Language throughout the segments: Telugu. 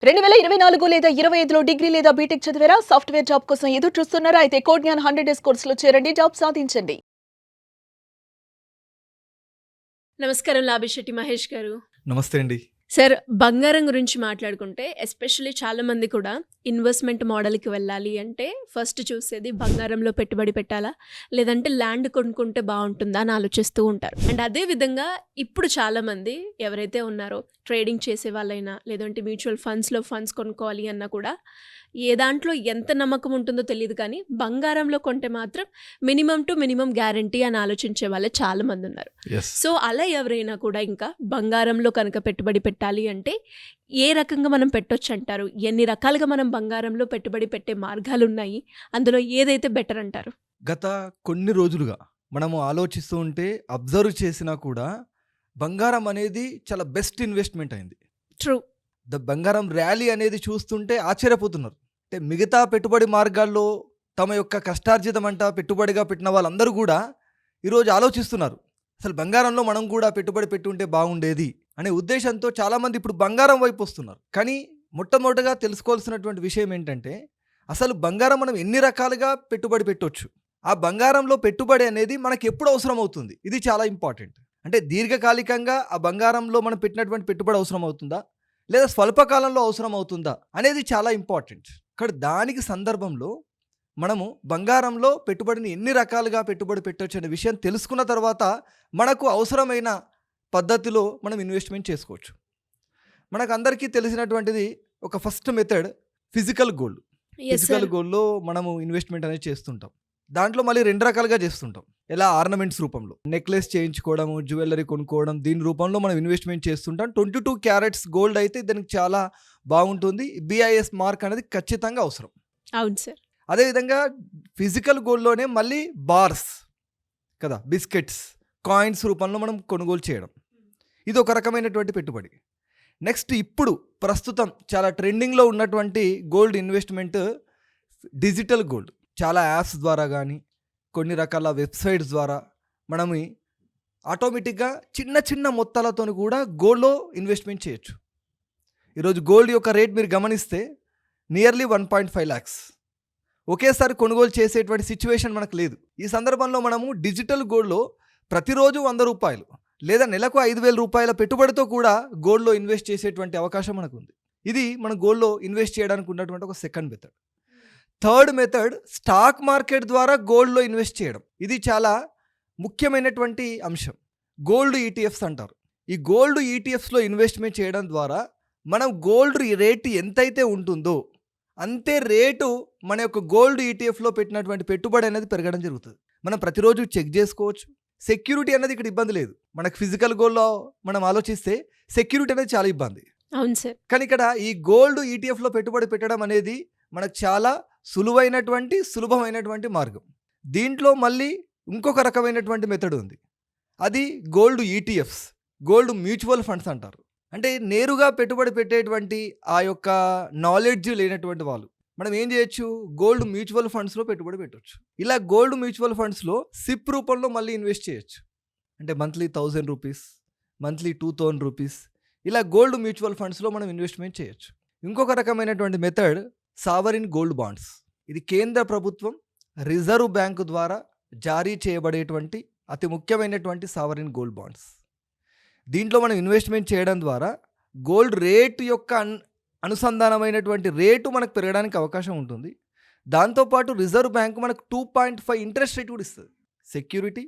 2024 లేదా 25లో డిగ్రీ లేదా బీటెక్ చదివారా? సాఫ్ట్‌వేర్ జాబ్ కోసం ఎదురు చూస్తున్నారా? అయితే కోడ్‌జ్ఞాన్ 100 డేస్ కోర్సులో చేరండి. జాబ్ సాధించండి. నమస్కారం లాభిశెట్టి మహేష్ గారు. నమస్తే అండి. సార్, బంగారం గురించి మాట్లాడుకుంటే ఎస్పెషల్లీ చాలామంది కూడా ఇన్వెస్ట్‌మెంట్ మోడల్‌కి వెళ్ళాలి అంటే ఫస్ట్ చూసేది బంగారంలో పెట్టుబడి పెట్టాలా? లేదంటే ల్యాండ్ కొనుక్కుంటే బావుంటుందా? అని ఆలోచిస్తూ ఉంటారు. అండ్ అదే విధంగా ఇప్పుడు చాలామంది ఎవరైతే ఉన్నారో ట్రేడింగ్ చేసే వాళ్ళైనా లేదంటే మ్యూచువల్ ఫండ్స్‌లో ఫండ్స్ కొనుక్కోవాలి అన్నా కూడా ఏ దాంట్లో ఎంత నమ్మకం ఉంటుందో తెలీదు కానీ బంగారంలో కొంటే మాత్రం మినిమమ్ టు మినిమమ్ గ్యారంటీ అని ఆలోచించే వాళ్ళే చాలామంది ఉన్నారు. యెస్. సో అలా ఎవరైనా కూడా ఇంకా బంగారంలో కనుక పెట్టుబడి పెట్టాలి అంటే ఏ రకంగా మనం పెట్టొచ్చు అంటారు? ఎన్ని రకాలుగా మనం బంగారంలో పెట్టుబడి పెట్టే మార్గాలున్నాయి? అందులో ఏదైతే బెటర్ అంటారు? గత కొన్ని రోజులుగా మనము ఆలోచిస్తూ ఉంటే అబ్జర్వ్ చేసినా కూడా బంగారం అనేది చాలా బెస్ట్ ఇన్వెస్ట్‌మెంట్ అయింది. ట్రూ. బంగారం ర్యాలీ అనేది చూస్తుంటే ఆశ్చర్యపోతున్నారు. అంటే మిగతా పెట్టుబడి మార్గాల్లో తమ యొక్క కష్టార్జితం అంట పెట్టుబడిగా పెట్టిన వాళ్ళందరూ కూడా ఈరోజు ఆలోచిస్తున్నారు. అసలు బంగారంలో మనం కూడా పెట్టుబడి పెట్టుంటే బాగుండేది అనే ఉద్దేశంతో చాలామంది ఇప్పుడు బంగారం వైపు వస్తున్నారు. కానీ మొట్టమొదటగా తెలుసుకోవాల్సినటువంటి విషయం ఏంటంటే అసలు బంగారం మనం ఎన్ని రకాలుగా పెట్టుబడి పెట్టొచ్చు, ఆ బంగారంలో పెట్టుబడి అనేది మనకి ఎప్పుడు అవసరం అవుతుంది, ఇది చాలా ఇంపార్టెంట్. అంటే దీర్ఘకాలికంగా ఆ బంగారంలో మనం పెట్టినటువంటి పెట్టుబడి అవసరం అవుతుందా లేదా స్వల్పకాలంలో అవసరం అవుతుందా అనేది చాలా ఇంపార్టెంట్. ఇక్కడ దానికి సందర్భంలో మనము బంగారంలో పెట్టుబడిని ఎన్ని రకాలుగా పెట్టుబడి పెట్టవచ్చు అనే విషయం తెలుసుకున్న తర్వాత మనకు అవసరమైన పద్ధతిలో మనం ఇన్వెస్ట్మెంట్ చేసుకోవచ్చు. మనకు అందరికీ తెలిసినటువంటిది ఒక first method physical gold. Yes physical sir. గోల్డ్లో మనము ఇన్వెస్ట్మెంట్ అనేది చేస్తుంటాం. దాంట్లో మళ్ళీ రెండు రకాలుగా చేస్తుంటాం. ఎలా ఆర్నమెంట్స్ రూపంలో నెక్లెస్ చేయించుకోవడము, జ్యువెలరీ కొనుక్కోవడం, దీని రూపంలో మనం ఇన్వెస్ట్మెంట్ చేస్తుంటాం. 22 క్యారెట్స్ గోల్డ్ అయితే దానికి చాలా బాగుంటుంది. BIS మార్క్ అనేది ఖచ్చితంగా అవసరం. అవును సార్. అదేవిధంగా ఫిజికల్ గోల్డ్లోనే మళ్ళీ బార్స్ కదా, బిస్కెట్స్, కాయిన్స్ రూపంలో మనం కొనుగోలు చేయడం, ఇది ఒక రకమైనటువంటి పెట్టుబడి. నెక్స్ట్ ఇప్పుడు ప్రస్తుతం చాలా ట్రెండింగ్లో ఉన్నటువంటి గోల్డ్ ఇన్వెస్ట్మెంట్ డిజిటల్ గోల్డ్. చాలా యాప్స్ ద్వారా కానీ కొన్ని రకాల వెబ్సైట్స్ ద్వారా మనం ఆటోమేటిక్గా చిన్న చిన్న మొత్తాలతో కూడా గోల్డ్లో ఇన్వెస్ట్మెంట్ చేయొచ్చు. ఈరోజు గోల్డ్ యొక్క రేట్ మీరు గమనిస్తే నియర్లీ 1.5 lakhs. ఒకేసారి కొనుగోలు చేసేటువంటి సిచ్యువేషన్ మనకు లేదు. ఈ సందర్భంలో మనము డిజిటల్ గోల్డ్లో ప్రతిరోజు 100 రూపాయలు లేదా నెలకు 5,000 రూపాయల పెట్టుబడితో కూడా గోల్డ్లో ఇన్వెస్ట్ చేసేటువంటి అవకాశం మనకు ఉంది. ఇది మన గోల్డ్లో ఇన్వెస్ట్ చేయడానికి ఉన్నటువంటి ఒక second method. Third method stock market ద్వారా గోల్డ్లో ఇన్వెస్ట్ చేయడం. ఇది చాలా ముఖ్యమైనటువంటి అంశం. గోల్డ్ ETFs అంటారు. ఈ గోల్డ్ ETFస్లో ఇన్వెస్ట్మెంట్ చేయడం ద్వారా మనం గోల్డ్ రేటు ఎంతైతే ఉంటుందో అంతే రేటు మన యొక్క గోల్డ్ ETFలో పెట్టినటువంటి పెట్టుబడి అనేది పెరగడం జరుగుతుంది. మనం ప్రతిరోజు చెక్ చేసుకోవచ్చు. సెక్యూరిటీ అనేది ఇక్కడ ఇబ్బంది లేదు. మనకు ఫిజికల్ గోల్డ్లో మనం ఆలోచిస్తే సెక్యూరిటీ అనేది చాలా ఇబ్బంది. అవును సార్. కానీ ఇక్కడ ఈ గోల్డ్ ETFలో పెట్టుబడి పెట్టడం అనేది మనకు చాలా సులభమైనటువంటి మార్గం. దీంట్లో మళ్ళీ ఇంకొక రకమైనటువంటి మెథడ్ ఉంది. అది gold ETFs, gold mutual funds అంటారు. అంటే నేరుగా పెట్టుబడి పెట్టేటువంటి ఆ యొక్క నాలెడ్జ్ లేనటువంటి వాళ్ళు మనం ఏం చేయొచ్చు, గోల్డ్ మ్యూచువల్ ఫండ్స్లో పెట్టుబడి పెట్టవచ్చు. ఇలా గోల్డ్ మ్యూచువల్ ఫండ్స్లో సిప్ రూపంలో మళ్ళీ ఇన్వెస్ట్ చేయొచ్చు. అంటే మంత్లీ 1000 రూపీస్, మంత్లీ 2000 రూపీస్, ఇలా గోల్డ్ మ్యూచువల్ ఫండ్స్లో మనం ఇన్వెస్ట్మెంట్ చేయొచ్చు. ఇంకొక రకమైనటువంటి మెథడ్ సావరిన్ గోల్డ్ బాండ్స్. ఇది కేంద్ర ప్రభుత్వం రిజర్వ్ బ్యాంకు ద్వారా జారీ చేయబడేటువంటి అతి ముఖ్యమైనటువంటి సావరిన్ గోల్డ్ బాండ్స్. దీంట్లో మనం ఇన్వెస్ట్మెంట్ చేయడం ద్వారా గోల్డ్ రేటు యొక్క అనుసంధానమైనటువంటి రేటు మనకు పెరగడానికి అవకాశం ఉంటుంది. దాంతోపాటు రిజర్వ్ బ్యాంకు మనకు 2.5 ఇంట్రెస్ట్ రేట్ కూడా ఇస్తుంది. సెక్యూరిటీ,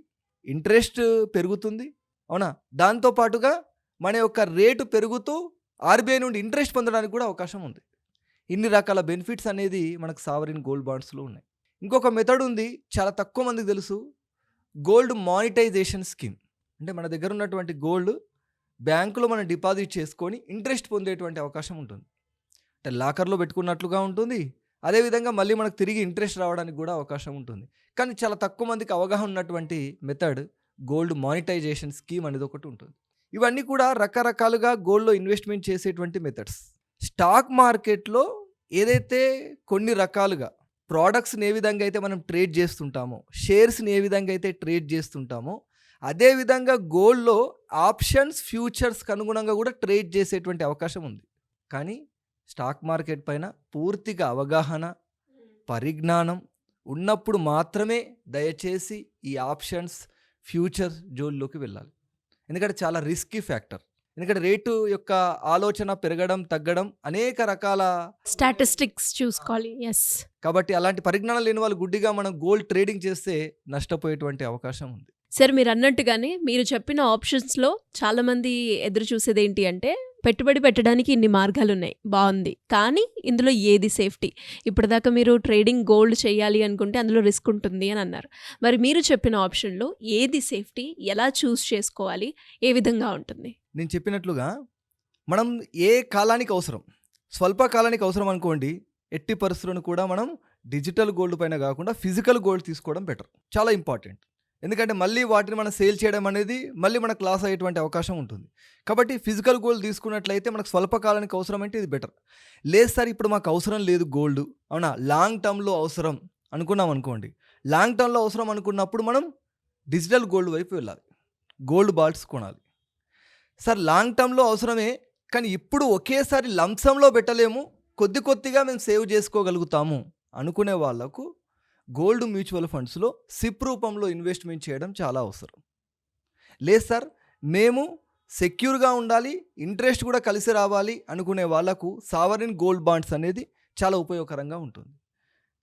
ఇంట్రెస్ట్ పెరుగుతుంది, అవునా? దాంతోపాటుగా మన యొక్క రేటు పెరుగుతూ RBI నుండి ఇంట్రెస్ట్ పొందడానికి కూడా అవకాశం ఉంది. ఇన్ని రకాల బెనిఫిట్స్ అనేది మనకు సావరిన్ గోల్డ్ బాండ్స్లో ఉన్నాయి. ఇంకొక మెథడ్ ఉంది, చాలా తక్కువ మందికి తెలుసు, గోల్డ్ మానిటైజేషన్ స్కీమ్. అంటే మన దగ్గర ఉన్నటువంటి గోల్డ్ బ్యాంకులో మనం డిపాజిట్ చేసుకొని ఇంట్రెస్ట్ పొందేటువంటి అవకాశం ఉంటుంది. అంటే లాకర్లో పెట్టుకున్నట్లుగా ఉంటుంది. అదేవిధంగా మళ్ళీ మనకు తిరిగి ఇంట్రెస్ట్ రావడానికి కూడా అవకాశం ఉంటుంది. కానీ చాలా తక్కువ మందికి అవగాహన ఉన్నటువంటి మెథడ్ గోల్డ్ మానిటైజేషన్ స్కీమ్ అనేది ఒకటి ఉంటుంది. ఇవన్నీ కూడా రకరకాలుగా గోల్డ్లో ఇన్వెస్ట్మెంట్ చేసేటువంటి మెథడ్స్. స్టాక్ మార్కెట్లో ఏదైతే కొన్ని రకాలుగా ప్రోడక్ట్స్ని ఏ విధంగా అయితే మనం ట్రేడ్ చేస్తుంటామో, షేర్స్ని ఏ విధంగా అయితే ట్రేడ్ చేస్తుంటామో, అదేవిధంగా గోల్డ్లో ఆప్షన్స్, ఫ్యూచర్స్కి అనుగుణంగా కూడా ట్రేడ్ చేసేటువంటి అవకాశం ఉంది. కానీ స్టాక్ మార్కెట్ పైన పూర్తిగా అవగాహన, పరిజ్ఞానం ఉన్నప్పుడు మాత్రమే దయచేసి ఈ ఆప్షన్స్, ఫ్యూచర్ జోన్లోకి వెళ్ళాలి. ఎందుకంటే చాలా రిస్కీ ఫ్యాక్టర్. ఎందుకంటే రేటు యొక్క ఆలోచన పెరగడం, తగ్గడం అనేక రకాల స్టాటిస్టిక్స్ చూసుకోవాలి. ఎస్. కాబట్టి అలాంటి పరిజ్ఞానం లేని వాళ్ళు గుడ్డిగా మనం గోల్డ్ ట్రేడింగ్ చేస్తే నష్టపోయేటువంటి అవకాశం ఉంది. సార్ మీరు అన్నట్టుగానే మీరు చెప్పిన ఆప్షన్స్లో చాలామంది ఎదురు చూసేది ఏంటి అంటే పెట్టుబడి పెట్టడానికి ఇన్ని మార్గాలు ఉన్నాయి, బాగుంది, కానీ ఇందులో ఏది సేఫ్టీ? ఇప్పటిదాకా మీరు ట్రేడింగ్ గోల్డ్ చేయాలి అనుకుంటే అందులో రిస్క్ ఉంటుంది అని అన్నారు. మరి మీరు చెప్పిన ఆప్షన్లో ఏది సేఫ్టీ, ఎలా చూస్ చేసుకోవాలి, ఏ విధంగా ఉంటుంది? నేను చెప్పినట్లుగా మనం ఏ కాలానికి అవసరం, స్వల్ప కాలానికి అవసరం అనుకోండి, ఎట్టి పరిస్థితులను కూడా మనం డిజిటల్ గోల్డ్ పైన కాకుండా ఫిజికల్ గోల్డ్ తీసుకోవడం బెటర్. చాలా ఇంపార్టెంట్. ఎందుకంటే మళ్ళీ వాటిని మనం సేల్ చేయడం అనేది మళ్ళీ మనకు లాస్ అయ్యేటువంటి అవకాశం ఉంటుంది. కాబట్టి ఫిజికల్ గోల్డ్ తీసుకున్నట్లయితే మనకు స్వల్పకాలానికి అవసరం అంటే ఇది బెటర్. లేదు సార్ ఇప్పుడు మాకు అవసరం లేదు గోల్డ్, అవునా, లాంగ్ టర్మ్లో అవసరం అనుకున్నాం అనుకోండి. లాంగ్ టర్మ్లో అవసరం అనుకున్నప్పుడు మనం డిజిటల్ గోల్డ్ వైపు వెళ్ళాలి, గోల్డ్ బాల్స్ కొనాలి. సార్ లాంగ్ టర్మ్లో అవసరమే, కానీ ఇప్పుడు ఒకేసారి లంసంలో పెట్టలేము, కొద్ది కొద్దిగా మేము సేవ్ చేసుకోగలుగుతాము అనుకునే వాళ్ళకు గోల్డ్ మ్యూచువల్ ఫండ్స్లో సిప్ రూపంలో ఇన్వెస్ట్మెంట్ చేయడం చాలా అవసరం. లేదు సార్ మేము సెక్యూర్గా ఉండాలి, ఇంట్రెస్ట్ కూడా కలిసి రావాలి అనుకునే వాళ్ళకు సావరిన్ గోల్డ్ బాండ్స్ అనేది చాలా ఉపయోగకరంగా ఉంటుంది.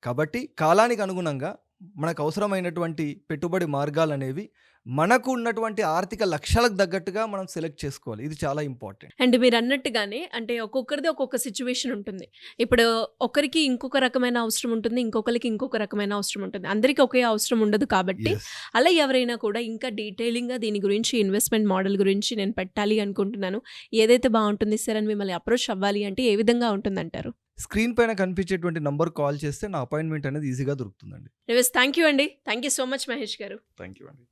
కాబట్టి కాలానికి అనుగుణంగా మనకు అవసరమైనటువంటి పెట్టుబడి మార్గాలు అనేవి మనకు ఉన్నటువంటి ఆర్థిక లక్ష్యాలకు తగ్గట్టుగా మనం సెలెక్ట్ చేసుకోవాలి. ఇది చాలా ఇంపార్టెంట్. అండ్ మీరు అన్నట్టుగానే అంటే ఒక్కొక్కరిది ఒక్కొక్క సిచ్యువేషన్ ఉంటుంది. ఇప్పుడు ఒకరికి ఇంకొక రకమైన అవసరం ఉంటుంది, ఇంకొకరికి ఇంకొక రకమైన అవసరం ఉంటుంది, అందరికీ ఒకే అవసరం ఉండదు. కాబట్టి అలా ఎవరైనా కూడా ఇంకా డీటెయిలింగ్గా దీని గురించి, ఇన్వెస్ట్మెంట్ మోడల్ గురించి నేను పెట్టాలి అనుకుంటున్నాను, ఏదైతే బాగుంటుంది సార్ అని మిమ్మల్ని అప్రోచ్ అవ్వాలి అంటే ఏ విధంగా ఉంటుందంటారు? స్క్రీన్ పైన కనిపించేటువంటి నంబర్ కాల్ చేస్తే నా అపాయింట్మెంట్ అనేది ఈజీగా దొరుకుతుందండి. థ్యాంక్ యూ అండి. Thank you so much Mahesh గారు. థ్యాంక్ యూ అండి.